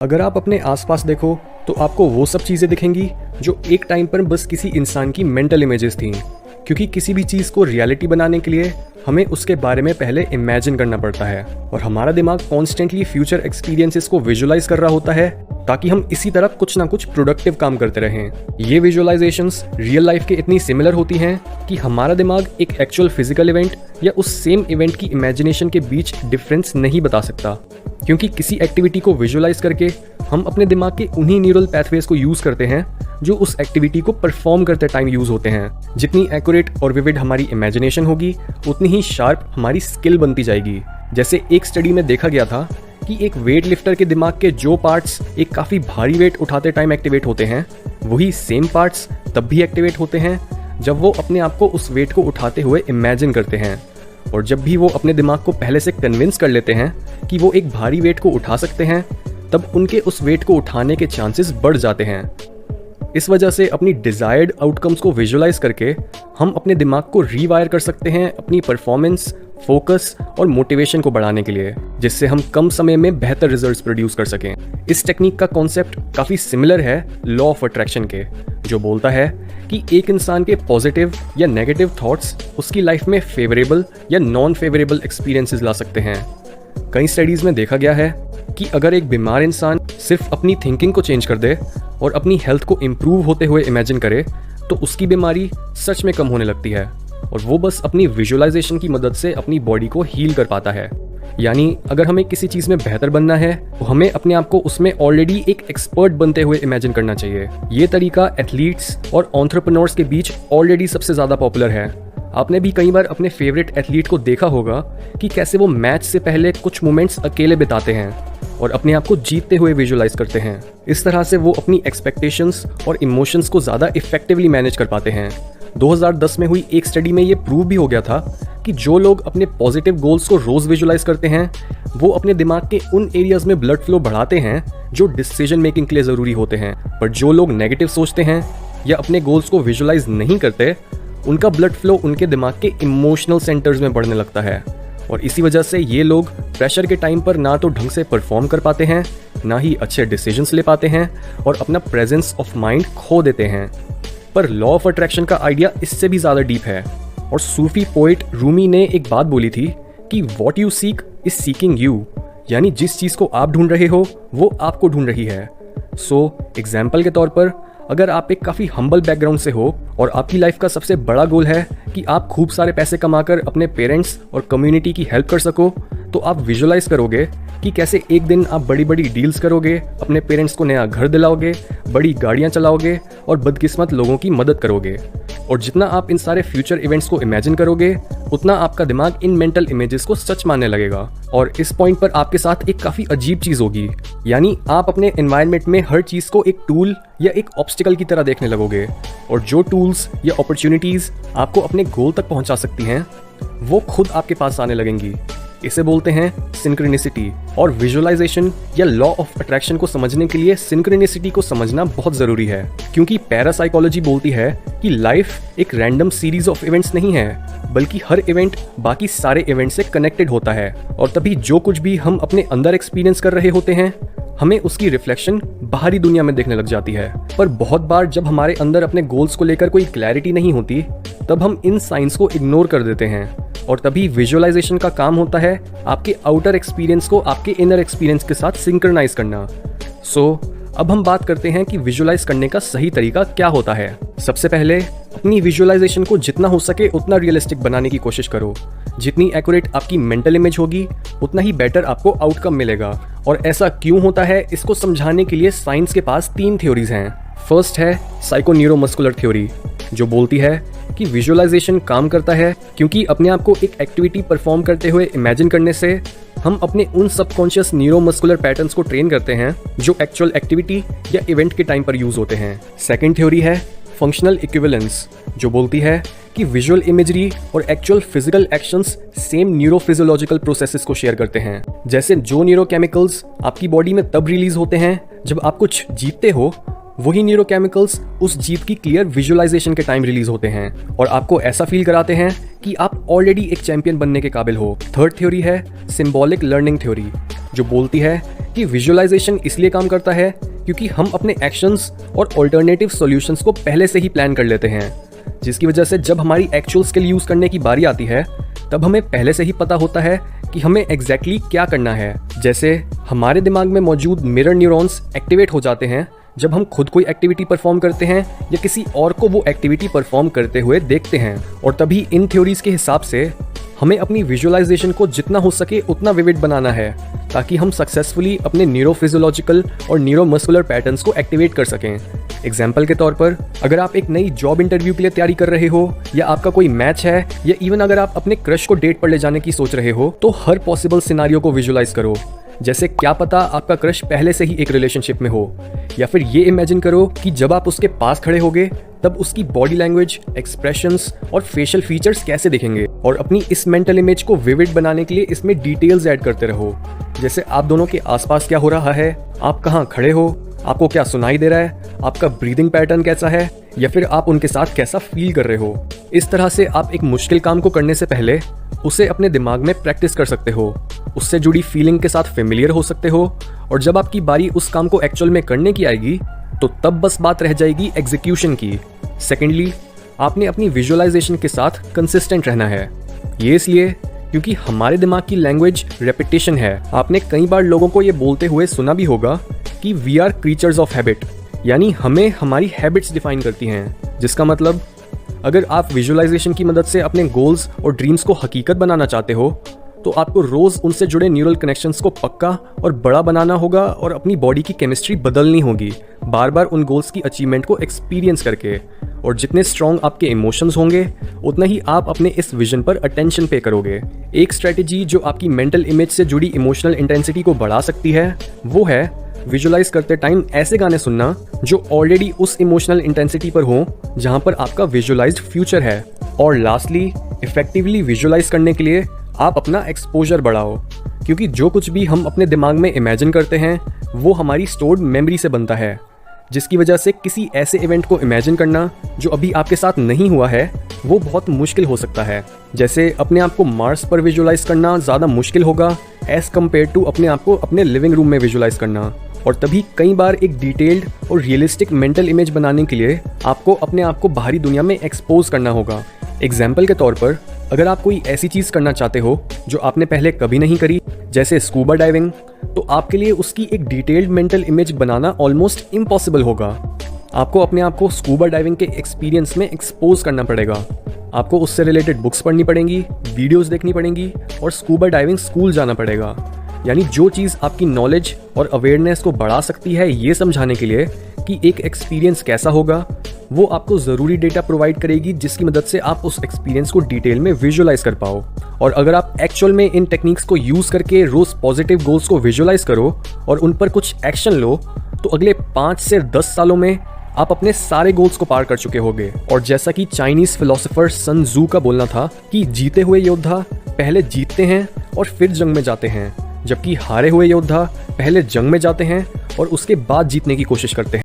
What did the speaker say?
अगर आप अपने आसपास देखो तो आपको वो सब चीज़ें दिखेंगी जो एक टाइम पर बस किसी इंसान की मेंटल इमेजेस थीं, क्योंकि किसी भी चीज़ को रियलिटी बनाने के लिए हमें उसके बारे में पहले इमेजिन करना पड़ता है और हमारा दिमाग कॉन्स्टेंटली फ्यूचर एक्सपीरियंसेस को विजुअलाइज कर रहा होता है ताकि हम इसी तरह कुछ ना कुछ प्रोडक्टिव काम करते रहें। ये विजुअलाइजेशंस रियल लाइफ के इतनी सिमिलर होती हैं कि हमारा दिमाग एक एक्चुअल फिजिकल इवेंट या उस सेम इवेंट की इमेजिनेशन के बीच डिफरेंस नहीं बता सकता, क्योंकि किसी एक्टिविटी को विजुअलाइज करके हम अपने दिमाग के उन्हीं न्यूरल पैथवेज को यूज़ करते हैं जो उस एक्टिविटी को परफॉर्म करते टाइम यूज़ होते हैं। जितनी एक्यूरेट और विविड हमारी इमेजिनेशन होगी उतनी ही शार्प हमारी स्किल बनती जाएगी। जैसे एक स्टडी में देखा गया था कि एक वेट लिफ्टर के दिमाग के जो पार्ट्स एक काफ़ी भारी वेट उठाते टाइम एक्टिवेट होते हैं, वही सेम पार्ट्स तब भी एक्टिवेट होते हैं जब वो अपने आप को उस वेट को उठाते हुए इमेजिन करते हैं। और जब भी वो अपने दिमाग को पहले से कन्विंस कर लेते हैं कि वो एक भारी वेट को उठा सकते हैं, तब उनके उस वेट को उठाने के चांसेस बढ़ जाते हैं। इस वजह से अपनी डिजायर्ड आउटकम्स को विजुअलाइज करके हम अपने दिमाग को रीवायर कर सकते हैं अपनी परफॉर्मेंस, फोकस और मोटिवेशन को बढ़ाने के लिए, जिससे हम कम समय में बेहतर रिजल्ट्स प्रोड्यूस कर सकें। इस टेक्निक का कॉन्सेप्ट काफ़ी सिमिलर है लॉ ऑफ अट्रैक्शन के, जो बोलता है कि एक इंसान के पॉजिटिव या नेगेटिव थॉट्स उसकी लाइफ में फेवरेबल या नॉन फेवरेबल एक्सपीरियंसेस ला सकते हैं। कई स्टडीज़ में देखा गया है कि अगर एक बीमार इंसान सिर्फ अपनी थिंकिंग को चेंज कर दे और अपनी हेल्थ को इम्प्रूव होते हुए इमेजिन करे तो उसकी बीमारी सच में कम होने लगती है और वो बस अपनी विजुअलाइजेशन की मदद से अपनी बॉडी को हील कर पाता है। यानी अगर हमें किसी चीज़ में बेहतर बनना है तो हमें अपने आप को उसमें ऑलरेडी एक एक्सपर्ट बनते हुए इमेजिन करना चाहिए। ये तरीका एथलीट्स और एंटरप्रेन्योर्स के बीच ऑलरेडी सबसे ज़्यादा पॉपुलर है। आपने भी कई बार अपने फेवरेट एथलीट को देखा होगा कि कैसे वो मैच से पहले कुछ मोमेंट्स अकेले बिताते हैं और अपने आप को जीतते हुए विजुअलाइज करते हैं। इस तरह से वो अपनी एक्सपेक्टेशंस और इमोशंस को ज़्यादा इफेक्टिवली मैनेज कर पाते हैं। 2010 में हुई एक स्टडी में ये प्रूव भी हो गया था कि जो लोग अपने पॉजिटिव गोल्स को रोज़ विजुअलाइज करते हैं वो अपने दिमाग के उन एरियाज में ब्लड फ्लो बढ़ाते हैं जो डिसीजन मेकिंग के लिए ज़रूरी होते हैं। पर जो लोग नेगेटिव सोचते हैं या अपने गोल्स को विजुअलाइज नहीं करते, उनका ब्लड फ्लो उनके दिमाग के इमोशनल सेंटर्स में बढ़ने लगता है और इसी वजह से ये लोग प्रेशर के टाइम पर ना तो ढंग से परफॉर्म कर पाते हैं, ना ही अच्छे डिसीजंस ले पाते हैं और अपना प्रेजेंस ऑफ माइंड खो देते हैं। पर लॉ ऑफ अट्रैक्शन का आइडिया इससे भी ज़्यादा डीप है और सूफी पोइट रूमी ने एक बात बोली थी कि what you seek is seeking you, यानी जिस चीज़ को आप ढूंढ रहे हो वो आपको ढूंढ रही है। एग्जाम्पल के तौर पर अगर आप एक काफ़ी हम्बल बैकग्राउंड से हो और आपकी लाइफ का सबसे बड़ा गोल है कि आप खूब सारे पैसे कमाकर अपने पेरेंट्स और कम्युनिटी की हेल्प कर सको, तो आप विजुअलाइज करोगे कि कैसे एक दिन आप बड़ी बड़ी डील्स करोगे, अपने पेरेंट्स को नया घर दिलाओगे, बड़ी गाड़ियाँ चलाओगे और बदकिस्मत लोगों की मदद करोगे। और जितना आप इन सारे फ्यूचर इवेंट्स को इमेजिन करोगे उतना आपका दिमाग इन मेंटल इमेजेस को सच मानने लगेगा। और इस पॉइंट पर आपके साथ एक काफ़ी अजीब चीज़ होगी, यानी आप अपने एनवायरनमेंट में हर चीज़ को एक टूल या एक ऑब्स्टिकल की तरह देखने लगोगे और जो टूल्स या अपॉर्चुनिटीज़ आपको अपने गोल तक पहुंचा सकती हैं वो खुद आपके पास आने लगेंगी। इसे बोलते हैं सिंक्रोनिसिटी। और विजुअलाइजेशन या लॉ ऑफ अट्रैक्शन को समझने के लिए सिंक्रोनिसिटी को समझना बहुत ज़रूरी है, क्योंकि पैरासाइकोलॉजी बोलती है कि लाइफ एक रैंडम सीरीज ऑफ इवेंट्स नहीं है, बल्कि हर इवेंट बाकी सारे इवेंट से कनेक्टेड होता है। और तभी जो कुछ भी हम अपने अंदर एक्सपीरियंस कर रहे होते हैं हमें उसकी रिफ्लेक्शन बाहरी दुनिया में देखने लग जाती है। पर बहुत बार जब हमारे अंदर अपने गोल्स को लेकर कोई क्लैरिटी नहीं होती तब हम इन साइंस को इग्नोर कर देते हैं और तभी विजुअलाइजेशन का काम होता है आपके आउटर एक्सपीरियंस को आपके इनर एक्सपीरियंस के साथ सिंक्रोनाइज करना। अब हम बात करते हैं कि विजुअलाइज करने का सही तरीका क्या होता है। सबसे पहले अपनी विजुअलाइजेशन को जितना हो सके उतना रियलिस्टिक बनाने की कोशिश करो। जितनी एक्यूरेट आपकी मेंटल इमेज होगी उतना ही बेटर आपको आउटकम मिलेगा। और ऐसा क्यों होता है इसको समझाने के लिए साइंस के पास 3 थ्योरीज हैं। फर्स्ट है साइकोन्यूरोमस्कुलर थ्योरी, जो बोलती है कि विजुअलाइजेशन काम करता है क्योंकि अपने आप को एक एक्टिविटी परफॉर्म करते हुए इमेजिन करने से हम अपने उन सबकॉन्शियस न्यूरोमस्कुलर पैटर्न्स को ट्रेन करते हैं जो एक्चुअल एक्टिविटी या इवेंट के टाइम पर यूज होते हैं। सेकंड थ्योरी है फंक्शनल इक्विवेलेंस, जो बोलती है कि विजुअल इमेजरी और actual physical actions same neurophysiological processes को शेयर करते हैं। जैसे जो न्यूरोकेमिकल्स आपकी बॉडी में तब रिलीज होते हैं जब आप कुछ जीतते हो, वही न्यूरोकेमिकल्स उस जीत की क्लियर विजुअलाइजेशन के टाइम रिलीज होते हैं और आपको ऐसा फील कराते हैं कि आप ऑलरेडी एक चैंपियन बनने के काबिल हो। थर्ड थ्योरी है सिंबॉलिक लर्निंग थ्योरी, जो बोलती है कि विजुअलाइजेशन इसलिए काम करता है क्योंकि हम अपने एक्शंस और ऑल्टरनेटिव सॉल्यूशंस को पहले से ही प्लान कर लेते हैं, जिसकी वजह से जब हमारी एक्चुअल स्किल यूज करने की बारी आती है तब हमें पहले से ही पता होता है कि हमें एग्जैक्टली क्या करना है। जैसे हमारे दिमाग में मौजूद मिरर न्यूरॉन्स एक्टिवेट हो जाते हैं जब हम खुद कोई एक्टिविटी परफॉर्म करते हैं या किसी और को वो एक्टिविटी परफॉर्म करते हुए देखते हैं। और तभी इन थ्योरीज के हिसाब से हमें अपनी विजुअलाइजेशन को जितना हो सके उतना विविड बनाना है ताकि हम सक्सेसफुली अपने न्यूरोफिजियोलॉजिकल और न्यूरोमस्कुलर पैटर्न्स को एक्टिवेट कर सकें। एग्जाम्पल के तौर पर, अगर आप एक नई जॉब इंटरव्यू के लिए तैयारी कर रहे हो या आपका कोई मैच है या इवन अगर आप अपने क्रश को डेट पर ले जाने की सोच रहे हो, तो हर पॉसिबल सिनारियो को विजुअलाइज करो। जैसे क्या पता आपका क्रश पहले से ही एक रिलेशनशिप में हो, या फिर ये इमेजिन करो कि जब आप उसके पास खड़े होगे तब उसकी बॉडी लैंग्वेज, एक्सप्रेशंस और फेशियल फीचर्स कैसे दिखेंगे। और अपनी इस मेंटल इमेज को विविड बनाने के लिए इसमें डिटेल्स ऐड करते रहो, जैसे आप दोनों के आसपास क्या हो रहा है, आप कहाँ खड़े हो, आपको क्या सुनाई दे रहा है, आपका ब्रीदिंग पैटर्न कैसा है, या फिर आप उनके साथ कैसा फील कर रहे हो। इस तरह से आप एक मुश्किल काम को करने से पहले उसे अपने दिमाग में प्रैक्टिस कर सकते हो, उससे जुड़ी फीलिंग के साथ फेमिलियर हो सकते हो, और जब आपकी बारी उस काम को एक्चुअल में करने की आएगी तो तब बस बात रह जाएगी एग्जीक्यूशन की। सेकेंडली, आपने अपनी विजुअलाइजेशन के साथ कंसिस्टेंट रहना है। ये इसलिए क्योंकि हमारे दिमाग की लैंग्वेज रेपिटेशन है। आपने कई बार लोगों को ये बोलते हुए सुना भी होगा कि we are creatures of habit, यानी हमें हमारी हैबिट्स डिफाइन करती हैं। जिसका मतलब अगर आप विजुअलाइजेशन की मदद से अपने गोल्स और ड्रीम्स को हकीकत बनाना चाहते हो तो आपको रोज उनसे जुड़े न्यूरल कनेक्शंस को पक्का और बड़ा बनाना होगा और अपनी बॉडी की केमिस्ट्री बदलनी होगी, बार बार उन गोल्स की अचीवमेंट को एक्सपीरियंस करके। और जितने स्ट्रॉन्ग आपके इमोशंस होंगे उतना ही आप अपने इस विजन पर अटेंशन पे करोगे। एक स्ट्रेटेजी जो आपकी मेंटल इमेज से जुड़ी इमोशनल इंटेंसिटी को बढ़ा सकती है वो है विजुअलाइज करते टाइम ऐसे गाने सुनना जो ऑलरेडी उस इमोशनल इंटेंसिटी पर हो जहां पर आपका विजुअलाइज्ड फ्यूचर है। और लास्टली, इफेक्टिवली विजुअलाइज करने के लिए आप अपना एक्सपोजर बढ़ाओ, क्योंकि जो कुछ भी हम अपने दिमाग में इमेजिन करते हैं वो हमारी स्टोर्ड मेमोरी से बनता है, जिसकी वजह से किसी ऐसे इवेंट को इमेजिन करना जो अभी आपके साथ नहीं हुआ है वो बहुत मुश्किल हो सकता है। जैसे अपने आप को मार्स पर विजुअलाइज करना ज़्यादा मुश्किल होगा एज कम्पेयर टू अपने आप को अपने लिविंग रूम में विजुअलाइज करना। और तभी कई बार एक डिटेल्ड और रियलिस्टिक मेंटल इमेज बनाने के लिए आपको अपने आप को बाहरी दुनिया में एक्सपोज करना होगा। एग्जाम्पल के तौर पर, अगर आप कोई ऐसी चीज़ करना चाहते हो जो आपने पहले कभी नहीं करी, जैसे स्कूबा डाइविंग, तो आपके लिए उसकी एक डिटेल्ड मेंटल इमेज बनाना ऑलमोस्ट इम्पॉसिबल होगा। आपको अपने आप को स्कूबा डाइविंग के एक्सपीरियंस में एक्सपोज करना पड़ेगा। आपको उससे रिलेटेड बुक्स पढ़नी पड़ेंगी, वीडियोस देखनी पड़ेंगी और स्कूबा डाइविंग स्कूल जाना पड़ेगा। यानी जो चीज़ आपकी नॉलेज और अवेयरनेस को बढ़ा सकती है ये समझाने के लिए कि एक एक्सपीरियंस कैसा होगा, वो आपको ज़रूरी डेटा प्रोवाइड करेगी जिसकी मदद से आप उस एक्सपीरियंस को डिटेल में विजुअलाइज कर पाओ। और अगर आप एक्चुअल में इन टेक्निक्स को यूज़ करके रोज़ पॉजिटिव गोल्स को विजुअलाइज करो और उन पर कुछ एक्शन लो, तो अगले 5 से 10 सालों में आप अपने सारे गोल्स को पार कर चुके होंगे। और जैसा कि चाइनीज फिलोसोफर सन जू का बोलना था कि जीते हुए योद्धा पहले जीतते हैं और फिर जंग में जाते हैं, जबकि हारे हुए योद्धा पहले जंग में जाते हैं और उसके बाद जीतने की कोशिश करते हैं।